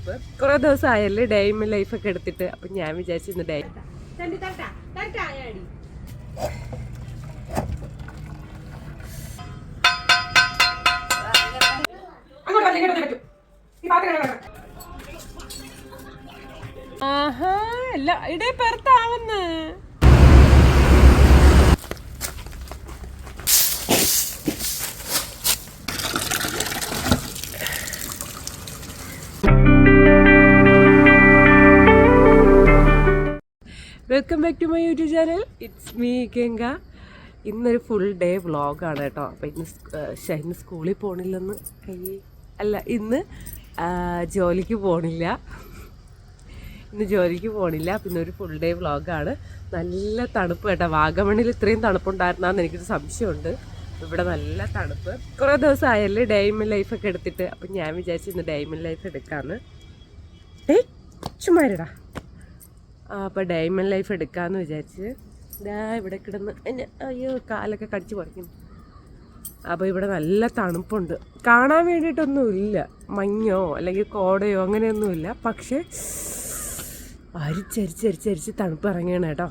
തണുപ്പ്. കുറേ ദിവസം ആയല്ലേ ഡൈം ലൈഫൊക്കെ എടുത്തിട്ട്. അപ്പം ഞാൻ വിചാരിച്ചു ഇന്ന് ഡൈം ആഹാ അല്ല ഇടേ പെർത്താവുന്ന്. Welcome back to my YouTube channel. It's me Ganga. ഇന്നൊരു ഫുൾ ഡേ വ്ളോഗാണ് കേട്ടോ. അപ്പം ഇന്ന് സ്കൂളിൽ പോകണില്ലെന്ന് അല്ല, ഇന്ന് ജോലിക്ക് പോകണില്ല. പിന്നെ ഒരു ഫുൾ ഡേ വ്ളോഗാണ്. നല്ല തണുപ്പ് കേട്ടോ. വാഗമണിൽ ഇത്രയും തണുപ്പുണ്ടായിരുന്നാന്ന് എനിക്കൊരു സംശയമുണ്ട്. ഇവിടെ നല്ല തണുപ്പ്. കുറേ ദിവസം ആയല്ലേ ഡൈം ലൈഫൊക്കെ എടുത്തിട്ട്. അപ്പം ഞാൻ വിചാരിച്ചു ഇന്ന് ഡൈം ലൈഫ് എടുക്കാമെന്ന്. ചുമ്മാരിടാ. അപ്പോൾ ഡൈമണ്ട് ലൈഫ് എടുക്കാമെന്ന് വിചാരിച്ച് ഇവിടെ കിടന്ന് അയ്യോ കാലൊക്കെ കടിച്ച് പറിക്കുന്നു. അപ്പോൾ ഇവിടെ നല്ല തണുപ്പുണ്ട്. കാണാൻ വേണ്ടിയിട്ടൊന്നുമില്ല, മഞ്ഞോ അല്ലെങ്കിൽ കോടയോ അങ്ങനെയൊന്നുമില്ല. പക്ഷേ അരിച്ചരിച്ചരിച്ചരിച്ച് തണുപ്പ് ഇറങ്ങിയാണ് കേട്ടോ.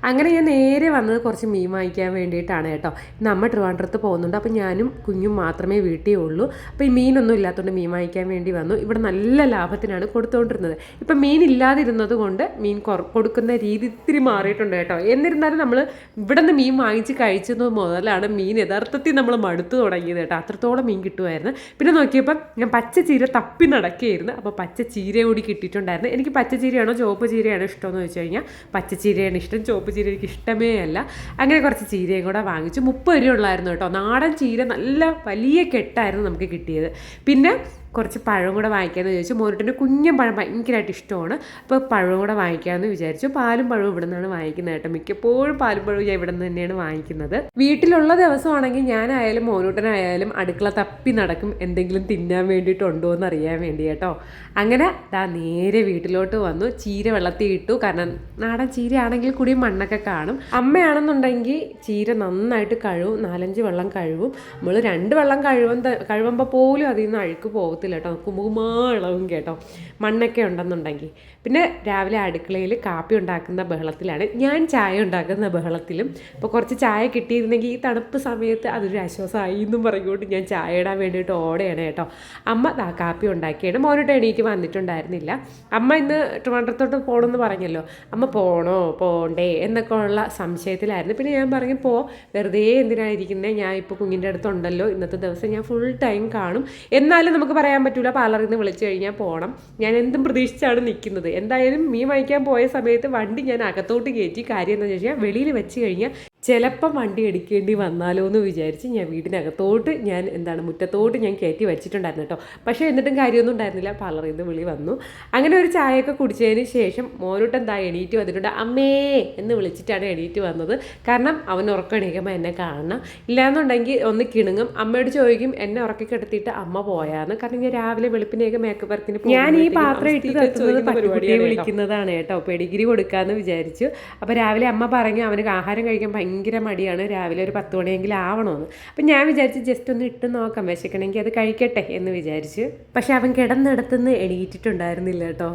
അങ്ങനെ ഞാൻ നേരെ വന്നത് കുറച്ച് മീൻ വാങ്ങിക്കാൻ വേണ്ടിയിട്ടാണ് കേട്ടോ. നമ്മൾ ട്രിവാൻഡ്രത്ത് പോകുന്നുണ്ട്. അപ്പോൾ ഞാനും കുഞ്ഞും മാത്രമേ വീട്ടിൽ ഉള്ളൂ. അപ്പോൾ ഈ മീനൊന്നും ഇല്ലാത്തതുകൊണ്ട് മീൻ വാങ്ങിക്കാൻ വേണ്ടി വന്നു. ഇവിടെ നല്ല ലാഭത്തിനാണ് കൊടുത്തുകൊണ്ടിരുന്നത്. ഇപ്പം മീൻ ഇല്ലാതിരുന്നത് കൊണ്ട് മീൻ കൊടുക്കുന്ന രീതി ഇത്തിരി മാറിയിട്ടുണ്ട് കേട്ടോ. എന്നിരുന്നാലും നമ്മൾ ഇവിടെ നിന്ന് മീൻ വാങ്ങിച്ച് കഴിച്ചത് മുതലാണ് മീൻ യഥാർത്ഥത്തിൽ നമ്മൾ മടുത്തു തുടങ്ങിയത് കേട്ടോ. അത്രത്തോളം മീൻ കിട്ടുമായിരുന്നു. പിന്നെ നോക്കിയപ്പോൾ ഞാൻ പച്ച ചീര തപ്പി നടക്കുകയായിരുന്നു. അപ്പോൾ പച്ച ചീര കൂടി കിട്ടിയിട്ടുണ്ടായിരുന്നു. എനിക്ക് പച്ച ചീരയാണോ ചുവപ്പ് ചീരയാണോ ഇഷ്ടമെന്ന് വെച്ച് കഴിഞ്ഞാൽ പച്ച ചീരയാണ് ഇഷ്ടം. ചുവപ്പ് ചീര എനിക്ക് ഇഷ്ടമേ അല്ല. അങ്ങനെ കുറച്ച് ചീരയും കൂടെ വാങ്ങിച്ചു. 30 രൂപ ഉള്ളായിരുന്നു കേട്ടോ. നാടൻ ചീര നല്ല വലിയ കെട്ടായിരുന്നു നമുക്ക് കിട്ടിയത്. പിന്നെ കുറച്ച് പഴം കൂടെ വാങ്ങിക്കാമെന്ന് വിചാരിച്ചു. മോനിട്ടിൻ്റെ കുഞ്ഞൻ പഴം ഭയങ്കരമായിട്ട് ഇഷ്ടമാണ്. അപ്പോൾ പഴം കൂടെ വാങ്ങിക്കാമെന്ന് വിചാരിച്ചു. പാലും പഴവും ഇവിടെ നിന്നാണ് വാങ്ങിക്കുന്നത് കേട്ടോ. മിക്കപ്പോഴും പാലും പഴവും ഞാൻ ഇവിടെ നിന്ന് തന്നെയാണ് വാങ്ങിക്കുന്നത്. വീട്ടിലുള്ള ദിവസമാണെങ്കിൽ ഞാനായാലും മോനൂട്ടനായാലും അടുക്കള തപ്പി നടക്കും, എന്തെങ്കിലും തിന്നാൻ വേണ്ടിയിട്ടുണ്ടോ എന്ന് അറിയാൻ വേണ്ടി കേട്ടോ. അങ്ങനെ നേരെ വീട്ടിലോട്ട് വന്നു. ചീര വെള്ളത്തിൽ ഇട്ടു. കാരണം നാടൻ ചീര ആണെങ്കിൽ കൂടി മണ്ണൊക്കെ കാണും. അമ്മയാണെന്നുണ്ടെങ്കിൽ ചീര നന്നായിട്ട് കഴുകും. 4-5 വെള്ളം കഴുകും. നമ്മൾ 2 വെള്ളം കഴുകുമ്പോൾ പോലും അതിൽ നിന്ന് അഴുക്ക് പോകും കേട്ടോ. കുമുകുമാ ഇളവും കേട്ടോ, മണ്ണൊക്കെ ഉണ്ടെന്നുണ്ടെങ്കിൽ. പിന്നെ രാവിലെ അടുക്കളയിൽ കാപ്പി ഉണ്ടാക്കുന്ന ബഹളത്തിലാണ്, ഞാൻ ചായ ഉണ്ടാക്കുന്ന ബഹളത്തിലും. അപ്പോൾ കുറച്ച് ചായ കിട്ടിയിരുന്നെങ്കിൽ ഈ തണുപ്പ് സമയത്ത് അതൊരു ആശ്വാസമായി എന്നും പറഞ്ഞുകൊണ്ട് ഞാൻ ചായ ഇടാൻ വേണ്ടിയിട്ട് ഓടെയാണ് കേട്ടോ. അമ്മ കാപ്പി ഉണ്ടാക്കിയാണ്. മോനോട്ട് എണീറ്റ് വന്നിട്ടുണ്ടായിരുന്നില്ല. അമ്മ ഇന്ന് ട്രിവാൻഡ്രത്തോട്ട് പോകണമെന്ന് പറഞ്ഞല്ലോ. അമ്മ പോകണോ പോകണ്ടേ എന്നൊക്കെ ഉള്ള സംശയത്തിലായിരുന്നു. പിന്നെ ഞാൻ പറഞ്ഞു വെറുതെ എന്തിനായിരിക്കുന്നത്, ഞാൻ ഇപ്പോൾ കുഞ്ഞിൻ്റെ അടുത്തുണ്ടല്ലോ, ഇന്നത്തെ ദിവസം ഞാൻ ഫുൾ ടൈം കാണും. എന്നാലും നമുക്ക് പറയാൻ പറ്റൂല, പാർലറിൽ നിന്ന് വിളിച്ചു കഴിഞ്ഞാൽ പോകണം. ഞാൻ എന്തും പ്രതീക്ഷിച്ചാണ് നിൽക്കുന്നത്. എന്തായാലും മീൻ വാങ്ങിക്കാൻ പോയ സമയത്ത് വണ്ടി ഞാൻ അകത്തോട്ട് കയറ്റി. കാര്യം എന്താണെന്ന് വെച്ചാൽ വെളിയിൽ വെച്ച് കഴിഞ്ഞാൽ ചിലപ്പം വണ്ടി എടുക്കേണ്ടി വന്നാലോ എന്ന് വിചാരിച്ച് ഞാൻ വീടിനകത്തോട്ട് മുറ്റത്തോട്ട് ഞാൻ കയറ്റി വെച്ചിട്ടുണ്ടായിരുന്നു കേട്ടോ. പക്ഷേ എന്നിട്ടും കാര്യമൊന്നും ഉണ്ടായിരുന്നില്ല. പാർലറിൽ നിന്ന് വിളി വന്നു. അങ്ങനെ ഒരു ചായയൊക്കെ കുടിച്ചതിന് ശേഷം മോനോട്ട് എണീറ്റ് വന്നിട്ടുണ്ട്. അമ്മേ എന്ന് വിളിച്ചിട്ടാണ് എണീറ്റ് വന്നത്. കാരണം അവൻ ഉറക്കം എണീക്കുമ്പോൾ എന്നെ കാണണം. ഇല്ലയെന്നുണ്ടെങ്കിൽ ഒന്ന് കിണുങ്ങും. അമ്മയോട് ചോദിക്കും എന്നെ ഉറക്കി കിടത്തിയിട്ട് അമ്മ പോയാന്ന്. കാരണം ഞാൻ രാവിലെ വെളുപ്പിനെയൊക്കെ മേക്കപ്പ് വർക്കിന് ഞാൻ ഈ പാത്രം ഇട്ട് തത്തുന്നത് പരിപാടിയെ വിളിക്കുന്നതാണ് കേട്ടോ. പെഡിഗ്രി കൊടുക്കാമെന്ന് വിചാരിച്ചു. അപ്പോൾ രാവിലെ അമ്മ പറഞ്ഞു അവന് ആഹാരം കഴിക്കാൻ ഭയങ്കര മടിയാണ്, രാവിലെ ഒരു 10 മണിയെങ്കിലും ആവണമെന്ന്. അപ്പം ഞാൻ വിചാരിച്ചു ജസ്റ്റ് ഒന്ന് ഇട്ട് നോക്കാം, വിശക്കണമെങ്കിൽ അത് കഴിക്കട്ടെ എന്ന് വിചാരിച്ചു. പക്ഷെ അവൻ കിടന്നിടത്തുനിന്ന് എണീറ്റിട്ടുണ്ടായിരുന്നില്ല കേട്ടോ.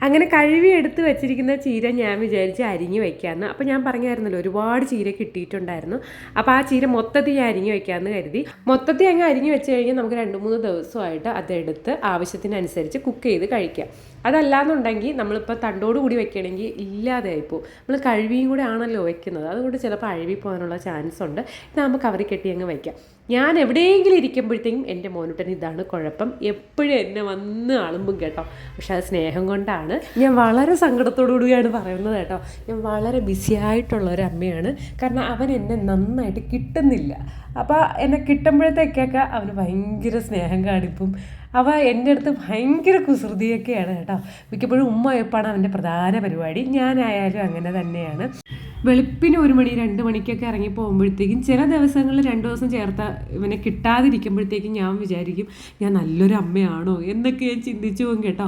അങ്ങനെ കഴുകി എടുത്ത് വെച്ചിരിക്കുന്ന ചീര ഞാൻ വിചാരിച്ച് അരിഞ്ഞ് വയ്ക്കാമെന്ന്. അപ്പോൾ ഞാൻ പറഞ്ഞായിരുന്നല്ലോ ഒരുപാട് ചീര കിട്ടിയിട്ടുണ്ടായിരുന്നു. അപ്പോൾ ആ ചീര മൊത്തത്തിൽ ഞാൻ അരിഞ്ഞ് വയ്ക്കാമെന്ന് കരുതി. മൊത്തത്തിൽ അങ്ങ് അരിഞ്ഞ് വെച്ച് കഴിഞ്ഞാൽ നമുക്ക് 2-3 ദിവസമായിട്ട് അതെടുത്ത് ആവശ്യത്തിനനുസരിച്ച് കുക്ക് ചെയ്ത് കഴിക്കാം. അതല്ലാന്നുണ്ടെങ്കിൽ നമ്മളിപ്പോൾ തണ്ടോടുകൂടി വെക്കണമെങ്കിൽ ഇല്ലാതെ ആയിപ്പോവും. നമ്മൾ കഴുകിയും കൂടെ ആണല്ലോ വെക്കുന്നത്. അതുകൊണ്ട് ചിലപ്പോൾ അഴുകി പോകാനുള്ള ചാൻസ് ഉണ്ട്. ഇതാകുമ്പോൾ കവറി കെട്ടി അങ്ങ് വയ്ക്കാം. ഞാൻ എവിടെയെങ്കിലും ഇരിക്കുമ്പോഴത്തേക്കും എൻ്റെ മോനുട്ടൻ ഇതാണ് കുഴപ്പം, എപ്പോഴും എന്നെ വന്ന് അളുമ്പും കേട്ടോ. പക്ഷെ അത് സ്നേഹം കൊണ്ടാണ്. ഞാൻ വളരെ സങ്കടത്തോടുകൂടിയാണ് പറയുന്നത് കേട്ടോ. ഞാൻ വളരെ ബിസി ആയിട്ടുള്ള ഒരു അമ്മയാണ്. കാരണം അവൻ എന്നെ നന്നായിട്ട് കിട്ടുന്നില്ല. അപ്പോൾ എന്നെ കിട്ടുമ്പോഴത്തേക്കൊക്കെ അവന് ഭയങ്കര സ്നേഹം കാണിപ്പും. എൻ്റെ അടുത്ത് ഭയങ്കര കുസൃതിയൊക്കെയാണ് കേട്ടോ. മിക്കപ്പോഴും ഉമ്മ എപ്പാണ് അവൻ്റെ പ്രധാന പരിപാടി. ഞാനായാലും അങ്ങനെ തന്നെയാണ്. വെളുപ്പിന് 1 മണി 2 മണിക്കൊക്കെ ഇറങ്ങി പോകുമ്പോഴത്തേക്കും ചില ദിവസങ്ങളിൽ 2 ദിവസം ചേർത്ത ഇവനെ കിട്ടാതിരിക്കുമ്പോഴത്തേക്കും ഞാൻ വിചാരിക്കും ഞാൻ നല്ലൊരു അമ്മയാണോ എന്നൊക്കെ ഞാൻ ചിന്തിച്ചു പോകും കേട്ടോ.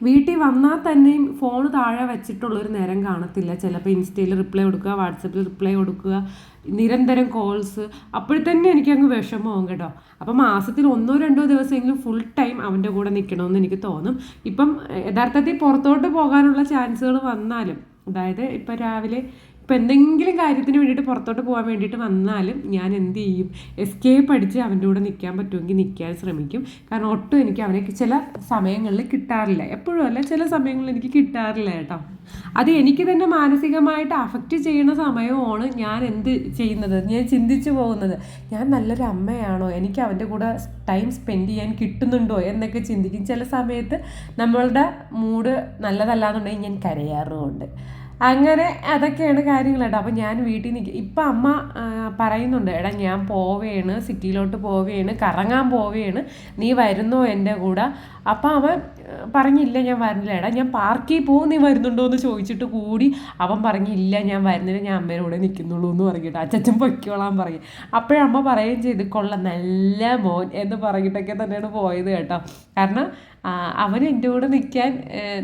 വീട്ടിൽ വന്നാൽ തന്നെയും ഫോൺ താഴെ വെച്ചിട്ടുള്ളൊരു നേരം കാണത്തില്ല. ചിലപ്പോൾ ഇൻസ്റ്റയിൽ റിപ്ലൈ കൊടുക്കുക, വാട്സപ്പിൽ റിപ്ലൈ കൊടുക്കുക, നിരന്തരം കോൾസ്. അപ്പോഴത്തന്നെ എനിക്കങ്ങ് വിഷമമാവും കേട്ടോ. അപ്പം മാസത്തിൽ 1-2 ദിവസമെങ്കിലും ഫുൾ ടൈം അവൻ്റെ കൂടെ നിൽക്കണമെന്ന് എനിക്ക് തോന്നും. ഇപ്പം യഥാർത്ഥത്തിൽ പുറത്തോട്ട് പോകാനുള്ള ചാൻസുകൾ വന്നാലും, അതായത് ഇപ്പം രാവിലെ ഇപ്പം എന്തെങ്കിലും കാര്യത്തിന് വേണ്ടിയിട്ട് പുറത്തോട്ട് പോകാൻ വേണ്ടിയിട്ട് വന്നാലും ഞാൻ എന്ത് ചെയ്യും, എസ്കേപ്പ് അടിച്ച് അവൻ്റെ കൂടെ നിൽക്കാൻ പറ്റുമെങ്കിൽ നിൽക്കാൻ ശ്രമിക്കും. കാരണം ഒട്ടും എനിക്ക് അവനെ ചില സമയങ്ങളിൽ കിട്ടാറില്ല, എപ്പോഴും അല്ല, ചില സമയങ്ങളിൽ എനിക്ക് കിട്ടാറില്ല കേട്ടോ. അത് എനിക്ക് തന്നെ മാനസികമായിട്ട് അഫക്റ്റ് ചെയ്യുന്ന സമയമാണ് ഞാൻ എന്ത് ചെയ്യുന്നത്, ഞാൻ ചിന്തിച്ചു പോകുന്നത്, ഞാൻ നല്ലൊരു അമ്മയാണോ, എനിക്ക് അവൻ്റെ കൂടെ ടൈം സ്പെൻഡ് ചെയ്യാൻ കിട്ടുന്നുണ്ടോ എന്നൊക്കെ ചിന്തിക്കും. ചില സമയത്ത് നമ്മളുടെ മൂഡ് നല്ലതല്ലാന്നുണ്ടെങ്കിൽ ഞാൻ കരയാറുമുണ്ട്. അങ്ങനെ അതൊക്കെയാണ് കാര്യങ്ങൾ കേട്ടോ. അപ്പം ഞാൻ വീട്ടിൽ നിൽക്കുക. ഇപ്പം അമ്മ പറയുന്നുണ്ട്, എടാ ഞാൻ പോവുകയാണ്, സിറ്റിയിലോട്ട് പോവുകയാണ്, കറങ്ങാൻ പോവുകയാണ്, നീ വരുന്നോ എൻ്റെ കൂടെ? അപ്പം അവൻ പറഞ്ഞില്ല ഞാൻ വരുന്നില്ല. എടാ ഞാൻ പാർക്കിൽ പോകും, നീ വരുന്നുണ്ടോ എന്ന് ചോദിച്ചിട്ട് കൂടി അവൻ പറഞ്ഞില്ല ഞാൻ വരുന്നില്ല, ഞാൻ അമ്മയുടെ കൂടെ നിൽക്കുന്നുള്ളൂ എന്ന് പറഞ്ഞിട്ട് അച്ഛൻ പൊയ്ക്കോളാൻ പറയും. അപ്പോഴമ്മ പറയുകയും ചെയ്ത്, കൊള്ളാം നല്ല മോൻ എന്ന് പറഞ്ഞിട്ടൊക്കെ തന്നെയാണ് പോയത് കേട്ടോ. കാരണം അവൻ എൻ്റെ കൂടെ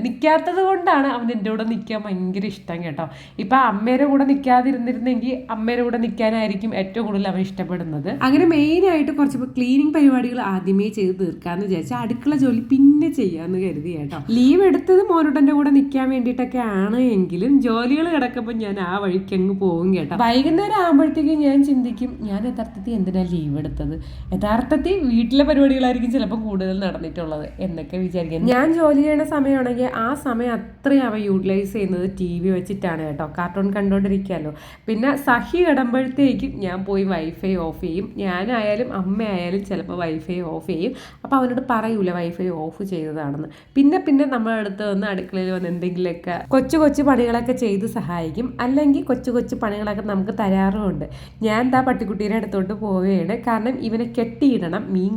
നിൽക്കാത്തത് കൊണ്ടാണ് അവൻ എൻ്റെ കൂടെ നിൽക്കാൻ ഭയങ്കര ഇഷ്ടം കേട്ടോ. ഇപ്പം അമ്മയുടെ കൂടെ നിൽക്കാതിരുന്നിരുന്നെങ്കിൽ അമ്മയുടെ കൂടെ നിൽക്കാനായിരിക്കും ഏറ്റവും കൂടുതൽ അവൻ ഇഷ്ടപ്പെടുന്നത്. അങ്ങനെ മെയിനായിട്ട് കുറച്ച് ക്ലീനിങ് പരിപാടികൾ ആദ്യമേ ചെയ്ത് തീർക്കാമെന്ന് വിചാരിച്ചാൽ അടുക്കള ജോലി പിന്നെ ചെയ്യാമെന്ന് കരുതി കേട്ടോ. ലീവ് എടുത്തത് മോനോട്ടൻ്റെ കൂടെ നിൽക്കാൻ വേണ്ടിയിട്ടൊക്കെ ആണ് എങ്കിലും ജോലികൾ കിടക്കുമ്പോൾ ഞാൻ ആ വഴിക്ക് അങ്ങ് പോകും കേട്ടോ. വൈകുന്നേരം ആകുമ്പോഴത്തേക്കും ഞാൻ ചിന്തിക്കും, ഞാൻ യഥാർത്ഥത്തിൽ എന്തിനാണ് ലീവ് എടുത്തത്, യഥാർത്ഥത്തിൽ വീട്ടിലെ പരിപാടികളായിരിക്കും ചിലപ്പോൾ കൂടുതൽ നടന്നിട്ടുള്ളത് എന്നൊക്കെ വിചാരിക്കുന്നത്. ഞാൻ ജോലി ചെയ്യുന്ന സമയമാണെങ്കിൽ ആ സമയം അത്രയും അവ യൂട്ടിലൈസ് ചെയ്യുന്നത് TV വെച്ചിട്ടാണ് കേട്ടോ. കാർട്ടൂൺ കണ്ടുകൊണ്ടിരിക്കാമല്ലോ. പിന്നെ സഹി കിടുമ്പോഴത്തേക്കും ഞാൻ പോയി വൈഫൈ ഓഫ് ചെയ്യും. ഞാനായാലും അമ്മയായാലും ചിലപ്പോൾ വൈഫൈ ഓഫ് ചെയ്യും. അപ്പോൾ അവനോട് പറയൂല വൈഫൈ ഓഫ് ചെയ്തതാണെന്ന്. പിന്നെ നമ്മുടെ അടുത്ത് വന്ന് അടുക്കളയിൽ വന്ന് എന്തെങ്കിലുമൊക്കെ കൊച്ചു പണികളൊക്കെ ചെയ്ത് സഹായിക്കും. അല്ലെങ്കിൽ കൊച്ചു പണികളൊക്കെ നമുക്ക് തരാറുമുണ്ട്. ഞാൻ എന്താ പട്ടിക്കുട്ടീനെ അടുത്തോട്ട് പോവുകയാണ്. കാരണം ഇവനെ കെട്ടിയിടണം, മീൻ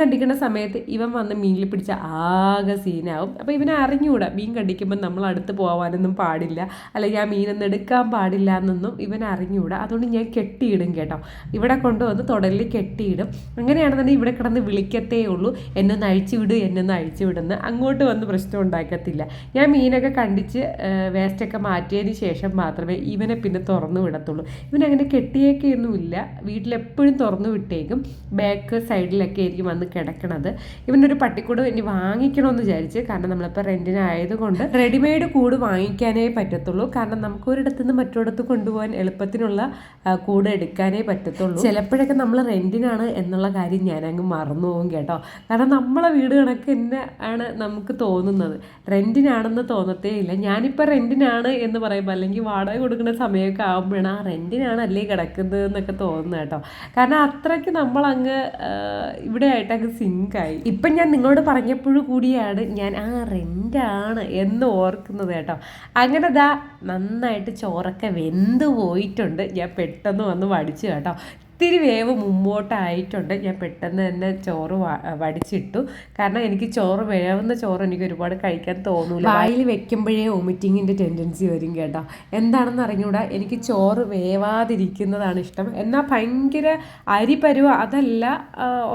കണ്ടിക്കുന്ന സമയത്ത് ഇവൻ വന്ന് മീനിൽ പിടിച്ച ആകെ സീനാവും. അപ്പോൾ ഇവനെ അറിഞ്ഞുകൂടാ, മീൻ കണ്ടിക്കുമ്പോൾ നമ്മൾ അടുത്ത് പോകാനൊന്നും പാടില്ല, അല്ലെങ്കിൽ ആ മീനൊന്നും എടുക്കാൻ പാടില്ല എന്നൊന്നും ഇവനെ അറിഞ്ഞുകൂടാ. അതുകൊണ്ട് ഞാൻ കെട്ടിയിടും കേട്ടോ. ഇവിടെ കൊണ്ടുവന്ന് തുടലിൽ കെട്ടിയിടും. അങ്ങനെയാണെന്നുണ്ടെങ്കിൽ ഇവിടെ കിടന്ന് വിളിക്കത്തേ ഉള്ളൂ, എന്നൊന്ന് അഴിച്ചു വിടുന്ന, അങ്ങോട്ട് വന്ന് പ്രശ്നം ഉണ്ടാക്കത്തില്ല. ഞാൻ മീനൊക്കെ കണ്ടിച്ച് വേസ്റ്റൊക്കെ മാറ്റിയതിന് ശേഷം മാത്രമേ ഇവനെ പിന്നെ തുറന്നു വിടത്തുള്ളൂ. ഇവനങ്ങനെ കെട്ടിയേക്കൊന്നുമില്ല, വീട്ടിലെപ്പോഴും തുറന്നു വിട്ടേക്കും. ബാക്ക് സൈഡിലൊക്കെ ആയിരിക്കും വന്ന് കിടക്കണത്. ഇവനൊരു പട്ടിക്കൂട് ഇനി വാങ്ങിക്കണമെന്ന് വിചാരിച്ച്, കാരണം നമ്മളിപ്പോൾ റെൻറ്റിനായതുകൊണ്ട് റെഡിമെയ്ഡ് കൂട് വാങ്ങിക്കാനേ പറ്റത്തുള്ളൂ. കാരണം നമുക്ക് ഒരിടത്തു നിന്ന് മറ്റൊരിടത്ത് കൊണ്ടുപോകാൻ എളുപ്പത്തിനുള്ള കൂട് എടുക്കാനേ പറ്റത്തുള്ളൂ. ചിലപ്പോഴൊക്കെ നമ്മൾ റെൻറ്റിനാണ് എന്നുള്ള കാര്യം ഞാനങ്ങ് മറന്നു പോകും കേട്ടോ. കാരണം നമ്മളെ വീട് കണക്ക് തന്നെ ആണ് നമുക്ക് തോന്നുന്നത്, റെൻറ്റിനാണെന്ന് തോന്നത്തേ ഇല്ല. ഞാനിപ്പോൾ റെൻറ്റിനാണ് എന്ന് പറയുമ്പോൾ, അല്ലെങ്കിൽ വാടക കൊടുക്കുന്ന സമയമൊക്കെ ആകുമ്പോഴാണ് ആ റെൻറ്റിനാണല്ലേ കിടക്കുന്നത് എന്നൊക്കെ തോന്നുന്നത് കേട്ടോ. കാരണം അത്രയ്ക്ക് നമ്മളങ്ങ് ഇവിടെ ആയിട്ടങ്ങ് സിങ്കായി. ഇപ്പം ഞാൻ നിങ്ങളോട് പറഞ്ഞപ്പോഴും കൂടിയാണ് ഞാൻ ആ റെൻ്റാണ് എന്ന് ഓർക്കുന്നത് കേട്ടോ. അങ്ങനെ നന്നായിട്ട് ചോറൊക്കെ വെന്ത് പോയിട്ടുണ്ട്. ഞാൻ പെട്ടെന്ന് വന്ന് വടിച്ചു കേട്ടോ. ഇത്തിരി വേവ് മുമ്പോട്ടായിട്ടുണ്ട്. ഞാൻ പെട്ടെന്ന് തന്നെ ചോറ് വടിച്ചിട്ടു. കാരണം എനിക്ക് വേവുന്ന ചോറ് എനിക്ക് ഒരുപാട് കഴിക്കാൻ തോന്നൂല. വായിൽ വെക്കുമ്പോഴേ വൊമിറ്റിങ്ങിൻ്റെ ടെൻഡൻസി വരും കേട്ടോ. എന്താണെന്ന് അറിഞ്ഞൂടാ, എനിക്ക് ചോറ് വേവാതിരിക്കുന്നതാണ് ഇഷ്ടം. എന്നാൽ ഭയങ്കര അരിപരുവ അതല്ല,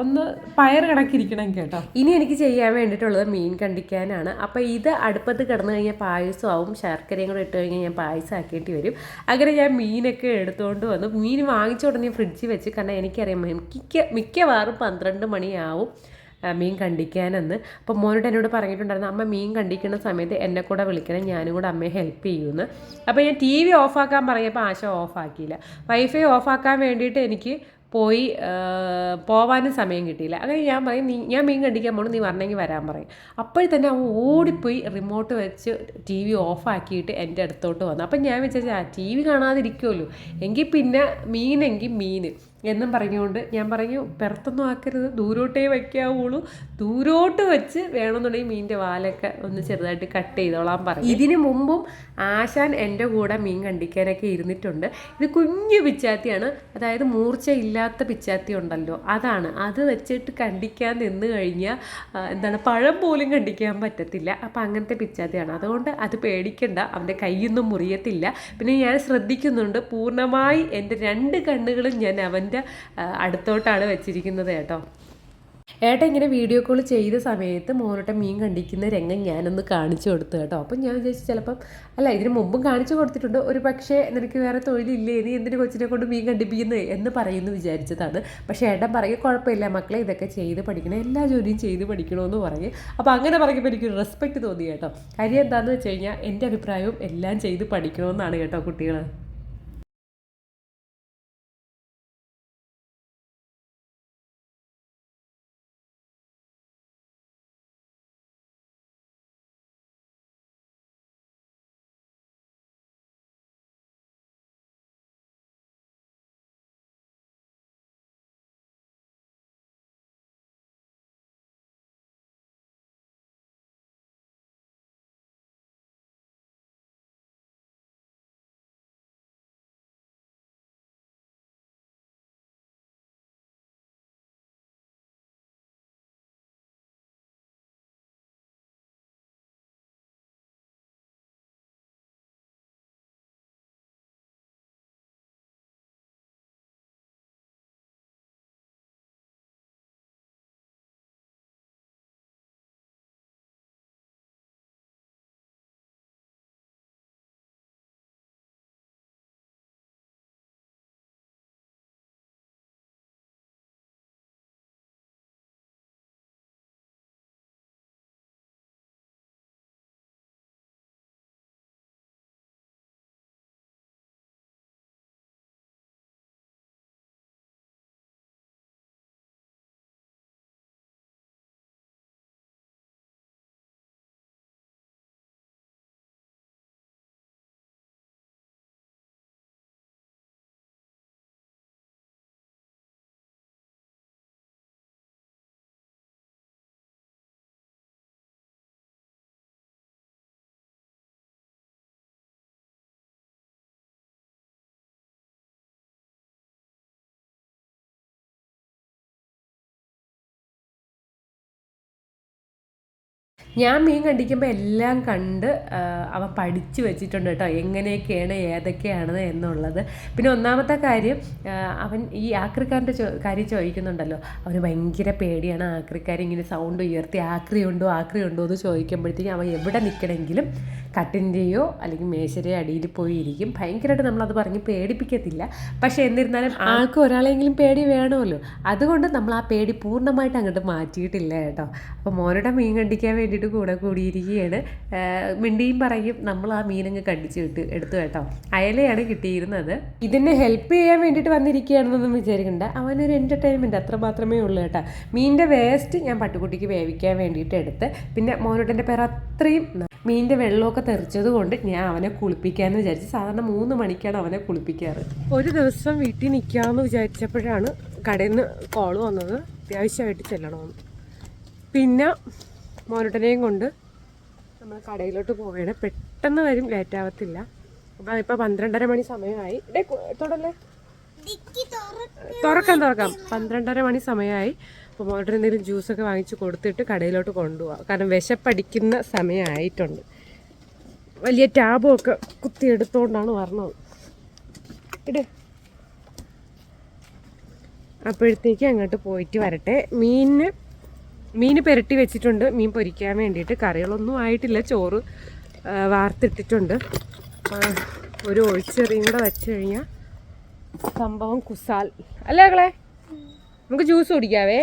ഒന്ന് പയർ കണക്കിരിക്കണം കേട്ടോ. ഇനി എനിക്ക് ചെയ്യാൻ വേണ്ടിയിട്ടുള്ളത് മീൻ കണ്ടിക്കാനാണ്. അപ്പോൾ ഇത് അടുപ്പത്ത് കിടന്നു കഴിഞ്ഞാൽ പായസമാവും. ശർക്കരയും കൂടെ ഇട്ട് കഴിഞ്ഞാൽ ഞാൻ പായസം ആക്കിയിട്ട് വരും. അങ്ങനെ ഞാൻ മീനൊക്കെ എടുത്തുകൊണ്ട് വന്നു. മീൻ വാങ്ങിച്ച ഉടനെ ഫ്രിഡ്ജിൽ വെച്ച്, കാരണം എനിക്കറിയാം മിക്കവാറും 12 മണിയാവും മീൻ കണ്ടിക്കാനെന്ന്. അപ്പോൾ മോനോട് എന്നോട് പറഞ്ഞിട്ടുണ്ടായിരുന്നു, അമ്മ മീൻ കണ്ടിക്കുന്ന സമയത്ത് എന്നെ കൂടെ വിളിക്കണം, ഞാനും കൂടെ അമ്മയെ ഹെൽപ്പ് ചെയ്യുമെന്ന്. അപ്പോൾ ഞാൻ TV ഓഫാക്കാൻ പറഞ്ഞപ്പോൾ ആശ ഓഫാക്കിയില്ല. വൈഫൈ ഓഫാക്കാൻ വേണ്ടിയിട്ട് എനിക്ക് പോവാനും സമയം കിട്ടിയില്ല. അങ്ങനെ ഞാൻ പറയും, ഞാൻ മീൻ കണ്ടിക്കാൻ പോകണം, നീ വരണമെങ്കിൽ വരാൻ പറയും. അപ്പോഴത്തന്നെ അവൻ ഓടിപ്പോയി റിമോട്ട് വെച്ച് TV ഓഫാക്കിയിട്ട് എൻ്റെ അടുത്തോട്ട് വന്നു. അപ്പം ഞാൻ വിചാരിച്ചാൽ TV കാണാതിരിക്കുമല്ലോ, എങ്കിൽ പിന്നെ മീൻ എന്നും പറഞ്ഞുകൊണ്ട് ഞാൻ പറഞ്ഞു, പുറത്തൊന്നും ആക്കരുത്, ദൂരോട്ടേ വയ്ക്കാവുള്ളൂ, ദൂരോട്ട് വെച്ച് വേണമെന്നുണ്ടെങ്കിൽ മീനിൻ്റെ വാലൊക്കെ ഒന്ന് ചെറുതായിട്ട് കട്ട് ചെയ്തോളാൻ പറഞ്ഞു. ഇതിന് മുമ്പും ആശാൻ എൻ്റെ കൂടെ മീൻ കണ്ടിക്കാനൊക്കെ ഇരുന്നിട്ടുണ്ട്. ഇത് കുഞ്ഞു പിച്ചാത്തിയാണ്, അതായത് മൂർച്ചയില്ലാത്ത പിച്ചാത്തി ഉണ്ടല്ലോ, അത് വെച്ചിട്ട് കണ്ടിക്കാൻ നിന്ന് കഴിഞ്ഞാൽ പഴം പോലും കണ്ടിക്കാൻ പറ്റത്തില്ല. അപ്പം അങ്ങനത്തെ പിച്ചാത്തിയാണ്. അതുകൊണ്ട് അത് പേടിക്കണ്ട, അവൻ്റെ കൈയൊന്നും മുറിയത്തില്ല. പിന്നെ ഞാൻ ശ്രദ്ധിക്കുന്നുണ്ട്, പൂർണ്ണമായി എൻ്റെ 2 കണ്ണുകളും ഞാൻ അവൻ്റെ അടുത്തോട്ടാണ് വെച്ചിരിക്കുന്നത് കേട്ടോ. ഏട്ടൻ ഇങ്ങനെ വീഡിയോ കോൾ ചെയ്ത സമയത്ത് മോനോട്ട മീൻ കണ്ടിക്കുന്ന രംഗം ഞാനൊന്ന് കാണിച്ചു കൊടുത്തു കേട്ടോ. അപ്പം ഞാൻ വിചാരിച്ചു ചിലപ്പം അല്ല ഇതിന് മുമ്പും കാണിച്ചു കൊടുത്തിട്ടുണ്ട്, ഒരു പക്ഷേ നിനക്ക് വേറെ തൊഴിലില്ലേ, നീ എന്തിനു കൊച്ചിനെ കൊണ്ട് മീൻ കണ്ടിപ്പിക്കുന്നത് എന്ന് പറയുന്നു വിചാരിച്ചതാണ്. പക്ഷേ ഏട്ടൻ പറയും കുഴപ്പമില്ല മക്കളെ, ഇതൊക്കെ ചെയ്ത് പഠിക്കണം, എല്ലാ ജോലിയും ചെയ്ത് പഠിക്കണമെന്ന് പറയും. അപ്പോൾ അങ്ങനെ പറയുമ്പോൾ എനിക്കൊരു റെസ്പെക്റ്റ് തോന്നി കേട്ടോ. കാര്യം എന്താണെന്ന് വെച്ച് കഴിഞ്ഞാൽ എൻ്റെ അഭിപ്രായവും എല്ലാം ചെയ്ത് പഠിക്കണമെന്നാണ് കേട്ടോ കുട്ടികൾ. ഞാൻ മീൻ കണ്ടിക്കുമ്പോൾ എല്ലാം കണ്ട് അവൻ പഠിച്ചു വെച്ചിട്ടുണ്ട് കേട്ടോ, എങ്ങനെയൊക്കെയാണ് ഏതൊക്കെയാണ് എന്നുള്ളത്. പിന്നെ ഒന്നാമത്തെ കാര്യം, അവൻ ഈ ആക്രിക്കാരൻ്റെ കാര്യം ചോദിക്കുന്നുണ്ടല്ലോ, അവന് ഭയങ്കര പേടിയാണ് ആക്രിക്കാർ ഇങ്ങനെ സൗണ്ട് ഉയർത്തി ആക്രി ഉണ്ടോ എന്ന് ചോദിക്കുമ്പോഴത്തേക്കും അവൻ എവിടെ നിൽക്കണമെങ്കിലും കട്ടിൻ്റെയോ അല്ലെങ്കിൽ മേശരയോ അടിയിൽ പോയി ഇരിക്കും. ഭയങ്കരമായിട്ട് നമ്മളത് പറഞ്ഞ് പേടിപ്പിക്കത്തില്ല. പക്ഷേ എന്നിരുന്നാലും ആൾക്ക് ഒരാളെങ്കിലും പേടി വേണമല്ലോ, അതുകൊണ്ട് നമ്മൾ ആ പേടി പൂർണ്ണമായിട്ട് അങ്ങോട്ട് മാറ്റിയിട്ടില്ല കേട്ടോ. അപ്പോൾ മോനുടെ മീൻ കണ്ടിക്കാൻ വേണ്ടിയിട്ട് കൂടെ കൂടിയിരിക്കുകയാണ്. മിണ്ടിയും പറയും നമ്മൾ ആ മീനങ്ങ് കണ്ടിച്ച് എടുത്തു കേട്ടോ. അയലയാണ് കിട്ടിയിരുന്നത്. ഇതിനെ ഹെൽപ്പ് ചെയ്യാൻ വേണ്ടിയിട്ട് വന്നിരിക്കുകയാണെന്നൊന്നും വിചാരിക്കണ്ട, അവനൊരു എൻ്റർടൈൻമെൻറ്റ് അത്ര മാത്രമേ ഉള്ളൂ കേട്ടോ. മീനിൻ്റെ വേസ്റ്റ് ഞാൻ പട്ടുകുട്ടിക്ക് വേവിക്കാൻ വേണ്ടിയിട്ട് എടുത്ത്, പിന്നെ മോനുട്ടൻ്റെ പേർ അത്രയും മീനിൻ്റെ വെള്ളമൊക്കെ തെറിച്ചത് കൊണ്ട് ഞാൻ അവനെ കുളിപ്പിക്കാമെന്ന് വിചാരിച്ചു. സാധാരണ 3 മണിക്കാണ് അവനെ കുളിപ്പിക്കാറ്. ഒരു ദിവസം വീട്ടിൽ നിൽക്കാമെന്ന് വിചാരിച്ചപ്പോഴാണ് കടയിൽ നിന്ന് കോൾ വന്നത്, അത്യാവശ്യമായിട്ട് ചെല്ലണമെന്ന്. പിന്നെ മോനുട്ടനെയും കൊണ്ട് നമ്മൾ കടയിലോട്ട് പോവുകയാണ്. പെട്ടെന്ന് വരും, ലേറ്റാവത്തില്ല. അപ്പം ഇപ്പോൾ 12:30 മണി സമയമായി. തുടല്ലേ തുറക്കാം 12:30 മണി സമയമായി. അപ്പോൾ മോട്ടർ എന്തെങ്കിലും ജ്യൂസൊക്കെ വാങ്ങിച്ച് കൊടുത്തിട്ട് കടയിലോട്ട് കൊണ്ടുപോകാം. കാരണം വിശപ്പടിക്കുന്ന സമയമായിട്ടുണ്ട്. വലിയ ടാബൊക്കെ കുത്തിയെടുത്തോണ്ടാണ് വരണത്. അപ്പോഴത്തേക്ക് അങ്ങോട്ട് പോയിട്ട് വരട്ടെ. മീൻ പുരട്ടി വെച്ചിട്ടുണ്ട്, മീൻ പൊരിക്കാൻ വേണ്ടിയിട്ട്. കറികളൊന്നും ആയിട്ടില്ല, ചോറ് വാർത്തിട്ടിട്ടുണ്ട്. ഒരു ഒഴിച്ചെറിയും കൂടെ വെച്ച് കഴിഞ്ഞാൽ സംഭവം കുസാൽ അല്ലേ മക്കളെ? നമുക്ക് ജ്യൂസ് കുടിക്കാവേ.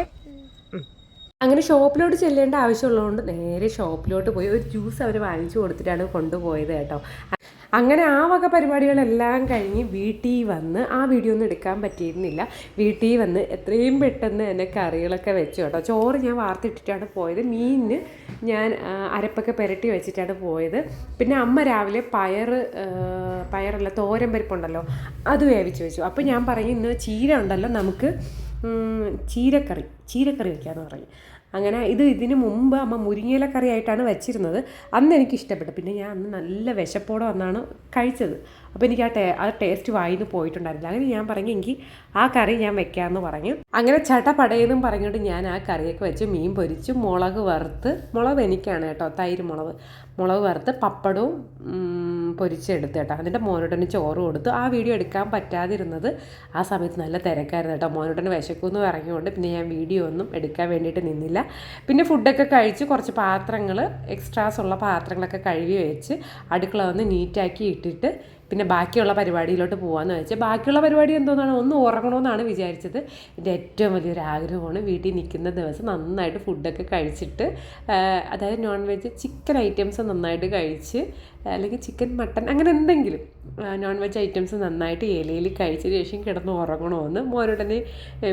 അങ്ങനെ ഷോപ്പിലോട്ട് ചെല്ലേണ്ട ആവശ്യമുള്ളതുകൊണ്ട് നേരെ ഷോപ്പിലോട്ട് പോയി ഒരു ജ്യൂസ് അവർ വാങ്ങിച്ചു കൊടുത്തിട്ടാണ് കൊണ്ടുപോയത് കേട്ടോ. അങ്ങനെ ആ വക പരിപാടികളെല്ലാം കഴിഞ്ഞ് വീട്ടിൽ വന്ന്, ആ വീഡിയോ ഒന്നും എടുക്കാൻ പറ്റിയിരുന്നില്ല. വീട്ടിൽ വന്ന് എത്രയും പെട്ടെന്ന് തന്നെ കറികളൊക്കെ വെച്ചു കേട്ടോ. ചോറ് ഞാൻ വാർത്തിട്ടിട്ടാണ് പോയത്, മീനിന് ഞാൻ അരപ്പൊക്കെ പുരട്ടി വെച്ചിട്ടാണ് പോയത്. പിന്നെ അമ്മ രാവിലെ പയറല്ല തോരൻ പരിപ്പുണ്ടല്ലോ അത് വേവിച്ച് വെച്ചു. അപ്പോൾ ഞാൻ പറഞ്ഞു ഇന്ന് ചീര ഉണ്ടല്ലോ, നമുക്ക് ചീരക്കറി വയ്ക്കാമെന്ന് പറഞ്ഞു. അങ്ങനെ ഇതിന് മുമ്പ് അമ്മ മുരിങ്ങയിലക്കറി ആയിട്ടാണ് വെച്ചിരുന്നത്. അന്ന് എനിക്ക് ഇഷ്ടപ്പെട്ടു. പിന്നെ ഞാൻ അന്ന് നല്ല വിശപ്പോടെ വന്നാണ് കഴിച്ചത്. അപ്പോൾ എനിക്ക് ആ ടേസ്റ്റ് വായിന്ന് പോയിട്ടുണ്ടായിരുന്നില്ല. അങ്ങനെ ഞാൻ പറഞ്ഞു എങ്കിൽ ആ കറി ഞാൻ വെക്കാമെന്ന് പറഞ്ഞു. അങ്ങനെ ചടപടയെന്നും പറഞ്ഞുകൊണ്ട് ഞാൻ ആ കറിയൊക്കെ വെച്ച് മീൻ പൊരിച്ചു, മുളക് വറുത്ത്, മുളക് എനിക്കാണ് കേട്ടോ, തൈര് മുളക് വറുത്ത് പപ്പടവും പൊരിച്ചെടുത്ത് കേട്ടോ. എന്നിട്ട് മോനോട്ടന് ചോറ് കൊടുത്തു. ആ വീഡിയോ എടുക്കാൻ പറ്റാതിരുന്നത് ആ സമയത്ത് നല്ല തിരക്കായിരുന്നു കേട്ടോ. മോനോട്ടന് വിശക്കുമെന്ന് പറഞ്ഞുകൊണ്ട് പിന്നെ ഞാൻ വീഡിയോ ഒന്നും എടുക്കാൻ വേണ്ടിയിട്ട് നിന്നില്ല. പിന്നെ ഫുഡൊക്കെ കഴിച്ച് കുറച്ച് പാത്രങ്ങൾ, എക്സ്ട്രാസ് ഉള്ള പാത്രങ്ങളൊക്കെ കഴുകി വെച്ച് അടുക്കള വന്ന് നീറ്റാക്കി ഇട്ടിട്ട് പിന്നെ ബാക്കിയുള്ള പരിപാടിയിലോട്ട് പോകാമെന്ന് വെച്ചാൽ, ബാക്കിയുള്ള പരിപാടി എന്തോന്നാണ്, ഒന്ന് ഉറങ്ങണമെന്നാണ് വിചാരിച്ചത്. എൻ്റെ ഏറ്റവും വലിയൊരു ആഗ്രഹമാണ് വീട്ടിൽ നിൽക്കുന്ന ദിവസം നന്നായിട്ട് ഫുഡൊക്കെ കഴിച്ചിട്ട്, അതായത് നോൺ വെജ് ചിക്കൻ ഐറ്റംസ് നന്നായിട്ട് കഴിച്ച്, അല്ലെങ്കിൽ ചിക്കൻ മട്ടൻ അങ്ങനെ എന്തെങ്കിലും നോൺ വെജ് ഐറ്റംസ് നന്നായിട്ട് ഇലയിൽ കഴിച്ചതിന് ശേഷം കിടന്ന് ഉറങ്ങണമെന്ന്, മോനോടനെ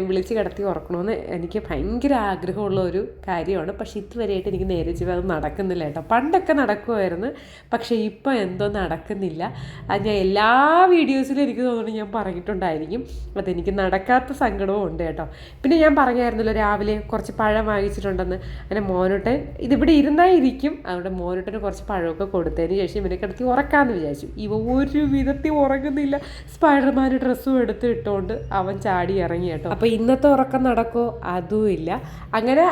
വിളിച്ച് കിടത്തി ഉറക്കണമെന്ന് എനിക്ക് ഭയങ്കര ആഗ്രഹമുള്ള ഒരു കാര്യമാണ്. പക്ഷേ ഇതുവരെയായിട്ട് എനിക്ക് നേരെ ചൊവ്വേ അത് നടക്കുന്നില്ല കേട്ടോ. പണ്ടൊക്കെ നടക്കുമായിരുന്നു, പക്ഷേ ഇപ്പോൾ എന്തോ നടക്കുന്നില്ല. ഞാൻ എല്ലാ വീഡിയോസിലും എനിക്ക് തോന്നുന്നു ഞാൻ പറഞ്ഞിട്ടുണ്ടായിരിക്കും, അതെനിക്ക് നടക്കാത്ത സങ്കടവും ഉണ്ട് കേട്ടോ. പിന്നെ ഞാൻ പറഞ്ഞായിരുന്നല്ലോ രാവിലെ കുറച്ച് പഴം വാങ്ങിച്ചിട്ടുണ്ടെന്ന്. അങ്ങനെ മോനോട്ടൻ ഇതിവിടെ ഇരുന്നായിരിക്കും, അവിടെ മോനോട്ടന് കുറച്ച് പഴമൊക്കെ കൊടുത്തതിന് ശേഷം ഇവനെ കിടത്തി ഉറക്കാമെന്ന് വിചാരിച്ചു. ഇവ ഒരു വിധത്തിൽ ഉറങ്ങുന്നില്ല. സ്പൈഡർമാൻ ഡ്രസ്സും എടുത്ത് ഇട്ടുകൊണ്ട് അവൻ ചാടി ഇറങ്ങി കേട്ടോ. അപ്പോൾ ഇന്നത്തെ ഉറക്കം നടക്കോ അതും ഇല്ല. അങ്ങനെ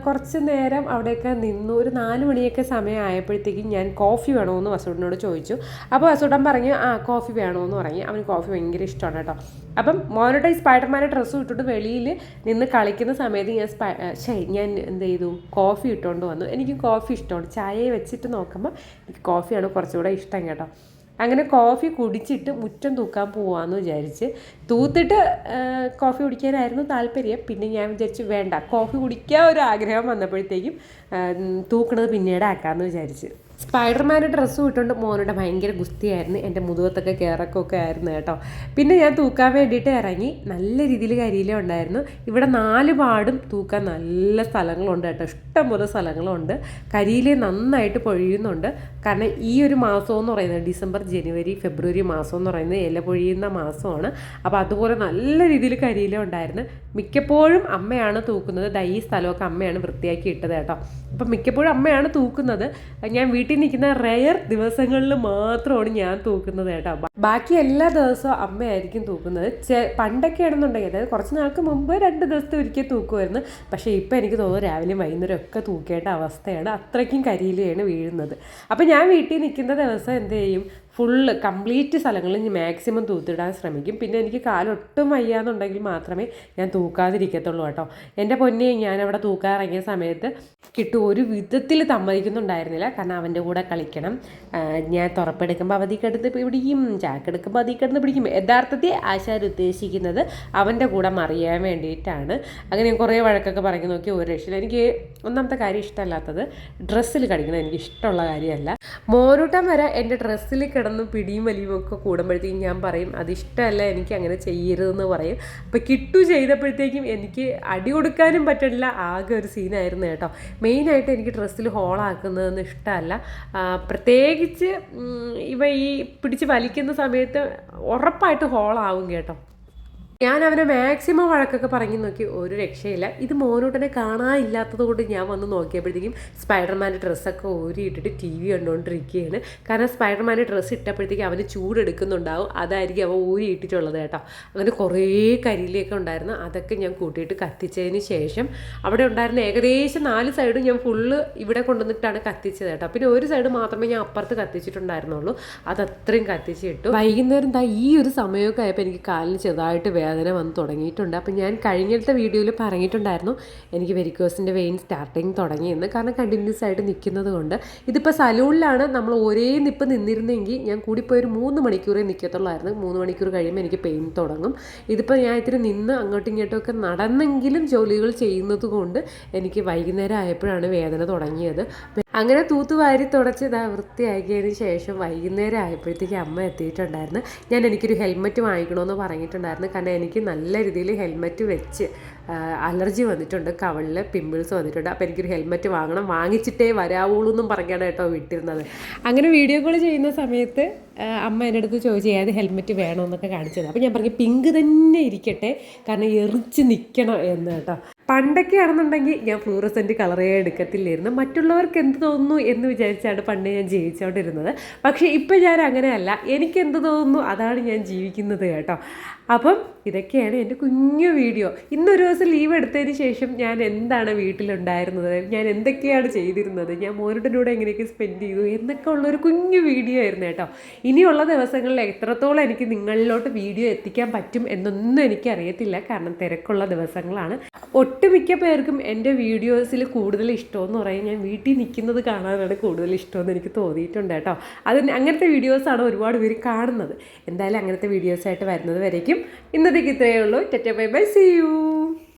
കുറച്ച് നേരം അവിടെയൊക്കെ നിന്നു. ഒരു 4 മണിയൊക്കെ സമയം ആയപ്പോഴത്തേക്കും ഞാൻ കോഫി വേണമെന്ന് വസൂട്ടനോട് ചോദിച്ചു. അപ്പോൾ വസൂട്ടൻ പറഞ്ഞു കോഫി വേണമെന്ന് പറഞ്ഞു. അവന് കോഫി ഭയങ്കര ഇഷ്ടമാണ് കേട്ടോ. അപ്പം മോനോട്ട് ഈ സ്പൈഡർമാൻ്റെ ഡ്രസ്സും ഇട്ടിട്ട് വെളിയിൽ നിന്ന് കളിക്കുന്ന സമയത്ത് ഞാൻ എന്ത് ചെയ്തു, കോഫി ഇട്ടുകൊണ്ട് വന്നു. എനിക്ക് കോഫി ഇഷ്ടമാണ്. ചായയെ വെച്ചിട്ട് നോക്കുമ്പോൾ എനിക്ക് കോഫിയാണ് കുറച്ചുകൂടെ ഇഷ്ടം കേട്ടോ. അങ്ങനെ കോഫി കുടിച്ചിട്ട് മുറ്റം തൂക്കാൻ പോവാമെന്ന് വിചാരിച്ച്, തൂത്തിട്ട് കോഫി കുടിക്കാനായിരുന്നു താല്പര്യം. പിന്നെ ഞാൻ വിചാരിച്ചു വേണ്ട, കോഫി കുടിക്കാൻ ഒരു ആഗ്രഹം വന്നപ്പോഴത്തേക്കും തൂക്കണത് പിന്നീട് ആക്കാമെന്ന് വിചാരിച്ച്. സ്പൈഡർമാൻ്റെ ഡ്രസ്സും ഇട്ടുകൊണ്ട് മോനോടെ ഭയങ്കര ഗുസ്തിയായിരുന്നു. എൻ്റെ മുതുകത്തൊക്കെ കയറക്കൊക്കെ ആയിരുന്നു കേട്ടോ. പിന്നെ ഞാൻ തൂക്കാൻ വേണ്ടിയിട്ട് ഇറങ്ങി. നല്ല രീതിയിൽ കരിയില ഉണ്ടായിരുന്നു. ഇവിടെ 4 പാടും തൂക്കാൻ നല്ല സ്ഥലങ്ങളുണ്ട് കേട്ടോ, ഇഷ്ടംപോലെ സ്ഥലങ്ങളുണ്ട്. കരിയില നന്നായിട്ട് പൊഴിയുന്നുണ്ട്. കാരണം ഈ ഒരു മാസം എന്ന് പറയുന്നത് ഡിസംബർ, ജനുവരി, ഫെബ്രുവരി മാസം എന്ന് പറയുന്നത് ഇല പൊഴിയുന്ന മാസമാണ്. അപ്പോൾ അതുപോലെ നല്ല രീതിയിൽ കരിയില ഉണ്ടായിരുന്നു. മിക്കപ്പോഴും അമ്മയാണ് തൂക്കുന്നത്. ഈ സ്ഥലമൊക്കെ അമ്മയാണ് വൃത്തിയാക്കി ഇട്ടത് കേട്ടോ. അപ്പം മിക്കപ്പോഴും അമ്മയാണ് തൂക്കുന്നത്. ഞാൻ വീട്ടിൽ നിൽക്കുന്ന റെയർ ദിവസങ്ങളിൽ മാത്രമാണ് ഞാൻ തൂക്കുന്നത് കേട്ടോ. ബാക്കി എല്ലാ ദിവസവും അമ്മയായിരിക്കും തൂക്കുന്നത്. പണ്ടൊക്കെ ആണെന്നുണ്ടെങ്കിൽ, അതായത് കുറച്ച് നാൾക്ക് മുമ്പ് 2 ദിവസത്തെ ഒരിക്കൽ തൂക്കുമായിരുന്നു. പക്ഷേ ഇപ്പോൾ എനിക്ക് തോന്നുന്നു രാവിലെയും വൈകുന്നേരം ഒക്കെ തൂക്കേണ്ട അവസ്ഥയാണ്. അത്രയ്ക്കും കരിയിലയാണ് വീഴുന്നത്. അപ്പം ഞാൻ വീട്ടിൽ നിൽക്കുന്ന ദിവസം എന്ത് ചെയ്യും, കംപ്ലീറ്റ് സ്ഥലങ്ങളിൽ മാക്സിമം തൂത്തിടാൻ ശ്രമിക്കും. പിന്നെ എനിക്ക് കാലൊട്ടും വയ്യാന്നുണ്ടെങ്കിൽ മാത്രമേ ഞാൻ തൂക്കാതിരിക്കത്തുള്ളൂ കേട്ടോ. എൻ്റെ പൊന്നെ, ഞാനവിടെ തൂക്കാൻ ഇറങ്ങിയ സമയത്ത് ഒരു വിധത്തിൽ സമ്മതിക്കുന്നുണ്ടായിരുന്നില്ല. കാരണം അവൻ്റെ കൂടെ കളിക്കണം. ഞാൻ തുറപ്പെടുക്കുമ്പോൾ അവധിക്കെടുത്ത് പിടിക്കും, ചാക്കെടുക്കുമ്പോൾ അതിക്കെടുത്ത് പിടിക്കും. യഥാർത്ഥത്തിൽ ആശാൻ ഉദ്ദേശിക്കുന്നത് അവൻ്റെ കൂടെ മറിയാൻ വേണ്ടിയിട്ടാണ്. അങ്ങനെ ഞാൻ കുറേ വഴക്കൊക്കെ പറഞ്ഞു നോക്കി, ഒരു രക്ഷയില്ല. എനിക്ക് ഒന്നാമത്തെ കാര്യം ഇഷ്ടമല്ലാത്തത് ഡ്രസ്സിൽ കളിക്കുന്നത് എനിക്ക് ഇഷ്ടമുള്ള കാര്യമല്ല. മോനൂട്ടം വരെ എൻ്റെ ഡ്രസ്സിൽ കിടന്ന് പിടിയും വലിയും ഒക്കെ കൂടുമ്പോഴത്തേക്കും ഞാൻ പറയും അതിഷ്ടമല്ല, എനിക്ക് അങ്ങനെ ചെയ്യരുതെന്ന് പറയും. അപ്പോൾ ചെയ്തപ്പോഴത്തേക്കും എനിക്ക് അടി കൊടുക്കാനും പറ്റില്ല. ആകെ ഒരു സീനായിരുന്നു കേട്ടോ. മെയിനായിട്ട് എനിക്ക് ഡ്രസ്സിൽ ഹോളാക്കുന്നതൊന്നും ഇഷ്ടമല്ല. പ്രത്യേകിച്ച് ഈ പിടിച്ച് വലിക്കുന്ന സമയത്ത് ഉറപ്പായിട്ട് ഹോളാവും കേട്ടോ. ഞാൻ അവനെ മാക്സിമം വഴക്കൊക്കെ പറഞ്ഞു നോക്കി, ഒരു രക്ഷയില്ല. ഇത് മോനോട്ടനെ കാണാനില്ലാത്തത് കൊണ്ട് ഞാൻ വന്ന് നോക്കിയപ്പോഴത്തേക്കും സ്പൈഡർമാൻ്റെ ഡ്രസ്സൊക്കെ ഊരിയിട്ടിട്ട് TV കണ്ടുകൊണ്ടിരിക്കുകയാണ്. കാരണം സ്പൈഡർമാൻ്റെ ഡ്രസ്സ് ഇട്ടപ്പോഴത്തേക്കും അവന് ചൂടെടുക്കുന്നുണ്ടാവും, അതായിരിക്കും അവൻ ഊരിയിട്ടിട്ടുള്ളത് കേട്ടോ. അങ്ങനെ കുറേ കരിയിലൊക്കെ ഉണ്ടായിരുന്നു. അതൊക്കെ ഞാൻ കൂട്ടിയിട്ട് കത്തിച്ചതിന് ശേഷം അവിടെ ഉണ്ടായിരുന്ന ഏകദേശം 4 സൈഡും ഞാൻ ഫുള്ള് ഇവിടെ കൊണ്ടുവന്നിട്ടാണ് കത്തിച്ചത് കേട്ടോ. പിന്നെ ഒരു സൈഡ് മാത്രമേ ഞാൻ അപ്പുറത്ത് കത്തിച്ചിട്ടുണ്ടായിരുന്നുള്ളൂ. അതത്രയും കത്തിച്ചിട്ടു. വൈകുന്നേരം ഈ ഒരു സമയമൊക്കെ ആയപ്പോൾ എനിക്ക് കാലിന് ചെറുതായിട്ട് വേദന വന്ന് തുടങ്ങിയിട്ടുണ്ട്. അപ്പം ഞാൻ കഴിഞ്ഞത്തെ വീഡിയോയിൽ പറഞ്ഞിട്ടുണ്ടായിരുന്നു എനിക്ക് വെരിക്കോസിൻ്റെ വെയിൻ സ്റ്റാർട്ടിങ് തുടങ്ങിയെന്ന്. കാരണം കണ്ടിന്യൂസ് ആയിട്ട് നിൽക്കുന്നത് കൊണ്ട്. ഇതിപ്പോൾ സലൂണിലാണ് നമ്മൾ ഒരേ നിപ്പ് നിന്നിരുന്നെങ്കിൽ ഞാൻ കൂടിപ്പോയി ഒരു 3 മണിക്കൂറേ നിൽക്കത്തുള്ളായിരുന്നു. 3 മണിക്കൂർ കഴിയുമ്പോൾ എനിക്ക് പെയിൻ തുടങ്ങും. ഇതിപ്പോൾ ഞാൻ ഇത്തിരി നിന്ന് അങ്ങോട്ടും ഇങ്ങോട്ടും ഒക്കെ നടന്നെങ്കിലും ജോലികൾ ചെയ്യുന്നത് കൊണ്ട് എനിക്ക് വൈകുന്നേരം ആയപ്പോഴാണ് വേദന തുടങ്ങിയത്. അങ്ങനെ തൂത്തുവാരി തുടച്ച് വൃത്തിയാക്കിയതിന് ശേഷം വൈകുന്നേരം ആയപ്പോഴത്തേക്ക് അമ്മ എത്തിയിട്ടുണ്ടായിരുന്നു. എനിക്കൊരു ഹെൽമെറ്റ് വാങ്ങിക്കണമെന്ന് പറഞ്ഞിട്ടുണ്ടായിരുന്നു. കാരണം എനിക്ക് നല്ല രീതിയിൽ ഹെൽമെറ്റ് വെച്ച് അലർജി വന്നിട്ടുണ്ട്, കവളിൽ പിമ്പിൾസ് വന്നിട്ടുണ്ട്. അപ്പോൾ എനിക്കൊരു ഹെൽമെറ്റ് വാങ്ങിച്ചിട്ടേ വരാവുള്ളൂ എന്നും പറഞ്ഞാണ് കേട്ടോ വിട്ടിരുന്നത്. അങ്ങനെ വീഡിയോ കോൾ ചെയ്യുന്ന സമയത്ത് അമ്മ എൻ്റെ അടുത്ത് ചോദിച്ചു ഏത് ഹെൽമെറ്റ് വേണമെന്നൊക്കെ കാണിച്ചത്. അപ്പോൾ ഞാൻ പറഞ്ഞു പിങ്ക് തന്നെ ഇരിക്കട്ടെ, കാരണം എറിച്ച് നിൽക്കണം എന്ന് കേട്ടോ. പണ്ടൊക്കെ ആണെന്നുണ്ടെങ്കിൽ ഞാൻ ഫ്ലൂറസെൻറ്റ് കളറേ എടുക്കത്തില്ലായിരുന്നു. മറ്റുള്ളവർക്ക് എന്ത് തോന്നുന്നു എന്ന് വിചാരിച്ചാണ് പണ്ട് ഞാൻ ജീവിച്ചുകൊണ്ടിരുന്നത്. പക്ഷേ ഇപ്പം ഞാൻ അങ്ങനെയല്ല. എനിക്ക് എന്ത് തോന്നുന്നു അതാണ് ഞാൻ ജീവിക്കുന്നത് കേട്ടോ. അപ്പം ഇതൊക്കെയാണ് എൻ്റെ കുഞ്ഞു വീഡിയോ. ഇന്നൊരു ദിവസം ലീവ് എടുത്തതിന് ശേഷം ഞാൻ എന്താണ് വീട്ടിലുണ്ടായിരുന്നത്, ഞാൻ എന്തൊക്കെയാണ് ചെയ്തിരുന്നത്, ഞാൻ മോനുടെ കൂടെ എങ്ങനെയൊക്കെ സ്പെൻഡ് ചെയ്തു എന്നൊക്കെ ഉള്ളൊരു കുഞ്ഞു വീഡിയോ ആയിരുന്നു കേട്ടോ. ഇനിയുള്ള ദിവസങ്ങളിൽ എത്രത്തോളം എനിക്ക് നിങ്ങളിലോട്ട് വീഡിയോ എത്തിക്കാൻ പറ്റും എന്നൊന്നും എനിക്കറിയത്തില്ല. കാരണം തിരക്കുള്ള ദിവസങ്ങളാണ്. ഒട്ടുമിക്ക പേർക്കും എൻ്റെ വീഡിയോസിൽ കൂടുതൽ ഇഷ്ടമെന്ന് പറയാൻ ഞാൻ വീട്ടിൽ നിൽക്കുന്നത് കാണാനാണ് കൂടുതൽ ഇഷ്ടമെന്ന് എനിക്ക് തോന്നിയിട്ടുണ്ട് കേട്ടോ. അങ്ങനത്തെ വീഡിയോസാണ് ഒരുപാട് പേര് കാണുന്നത്. എന്തായാലും അങ്ങനത്തെ വീഡിയോസായിട്ട് വരുന്നത് വരേക്കും ഇന്നത്തേക്ക് ഇത്രയേ ഉള്ളൂ. Tata bye bye, see U.